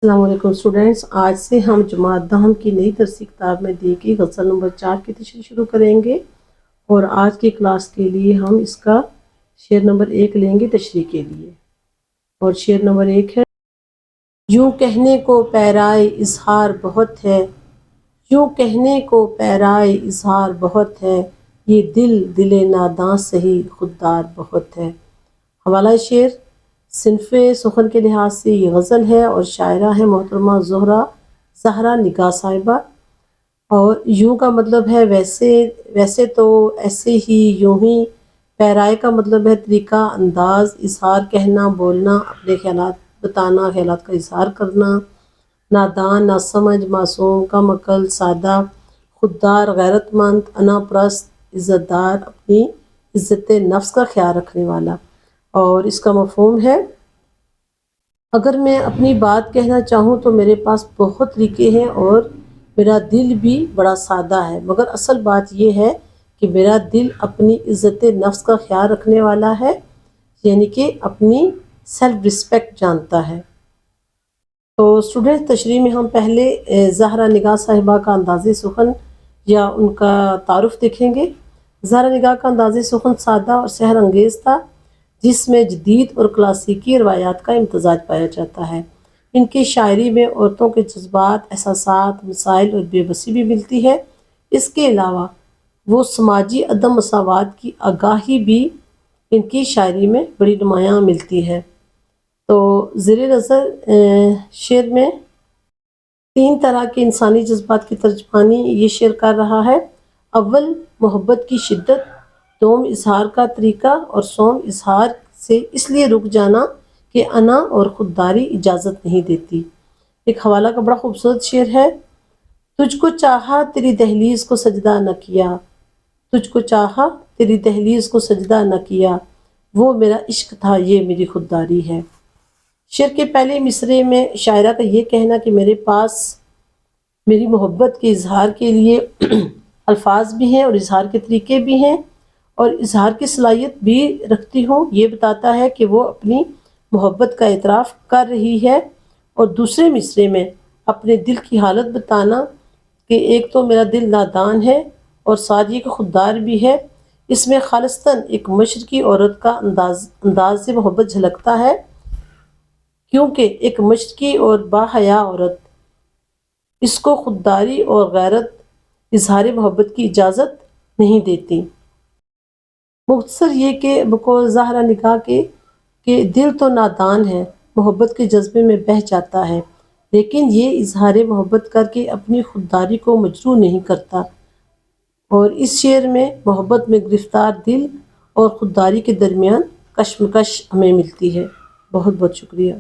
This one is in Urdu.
السلام علیکم اسٹوڈینٹس، آج سے ہم جماعت دہم کی نئی درسی کتاب میں دی گئی غزل نمبر 4 کی تشریح شروع کریں گے، اور آج کی کلاس کے لیے ہم اس کا شعر نمبر 1 لیں گے تشریح کے لیے۔ اور شعر نمبر 1 ہے: یوں کہنے کو پیرائے اظہار بہت ہے، یوں کہنے کو پیرائے اظہار بہت ہے، یہ دل ناداں سہی خوددار بہت ہے۔ حوالہ شعر: صنف سخن کے لحاظ سے یہ غزل ہے اور شاعرہ ہے محترمہ زہرا نگار صاحبہ۔ اور یوں کا مطلب ہے ویسے تو، ایسے ہی، یوں ہی۔ پیرائے کا مطلب ہے طریقہ، انداز، اظہار، کہنا، بولنا، اپنے خیالات بتانا، خیالات کا اظہار کرنا۔ نادان، ناسمجھ، معصوم، کم عقل، سادہ۔ خوددار، غیرت مند، انا پرست، عزت دار، اپنی عزت نفس کا خیال رکھنے والا۔ اور اس کا مفہوم ہے: اگر میں اپنی بات کہنا چاہوں تو میرے پاس بہت طریقے ہیں اور میرا دل بھی بڑا سادہ ہے، مگر اصل بات یہ ہے کہ میرا دل اپنی عزت نفس کا خیال رکھنے والا ہے، یعنی کہ اپنی سیلف رسپیکٹ جانتا ہے۔ تو اسٹوڈنٹ، تشریح میں ہم پہلے زہرا نگار صاحبہ کا انداز سخن یا ان کا تعارف دیکھیں گے۔ زہرا نگار کا انداز سخن سادہ اور سحر انگیز تھا، جس میں جدید اور کلاسیکی روایات کا امتزاج پایا جاتا ہے۔ ان کی شاعری میں عورتوں کے جذبات، احساسات، مسائل اور بے بسی بھی ملتی ہے۔ اس کے علاوہ وہ سماجی عدم مساوات کی آگاہی بھی ان کی شاعری میں بڑی نمایاں ملتی ہے۔ تو زیر نظر شعر میں 3 طرح کے انسانی جذبات کی ترجمانی یہ شعر کر رہا ہے: اول، محبت کی شدت، دوم، اظہار کا طریقہ، اور سوم، اظہار سے اس لیے رک جانا کہ انا اور خودداری اجازت نہیں دیتی۔ ایک حوالہ کا بڑا خوبصورت شعر ہے: تجھ کو چاہا تیری دہلیز کو سجدہ نہ کیا، تجھ کو چاہا تیری دہلیز کو سجدہ نہ کیا، وہ میرا عشق تھا یہ میری خودداری ہے۔ شعر کے پہلے مصرعے میں شاعرہ کا یہ کہنا کہ میرے پاس میری محبت کے اظہار کے لیے الفاظ بھی ہیں اور اظہار کے طریقے بھی ہیں اور اظہار کی صلاحیت بھی رکھتی ہوں، یہ بتاتا ہے کہ وہ اپنی محبت کا اعتراف کر رہی ہے۔ اور دوسرے مصرعے میں اپنے دل کی حالت بتانا کہ ایک تو میرا دل نادان ہے اور ساتھ یہ کہ خوددار بھی ہے، اس میں خالصتاً ایک مشرقی عورت کا انداز سے محبت جھلکتا ہے، کیونکہ ایک مشرقی اور باحیا عورت اس کو خودداری اور غیرت اظہار محبت کی اجازت نہیں دیتی۔ مختصر یہ کہ بقول زہرا نگار کے کہ دل تو نادان ہے، محبت کے جذبے میں بہہ جاتا ہے، لیکن یہ اظہار محبت کر کے اپنی خودداری کو مجروح نہیں کرتا۔ اور اس شعر میں محبت میں گرفتار دل اور خودداری کے درمیان کشمکش ہمیں ملتی ہے۔ بہت بہت شکریہ۔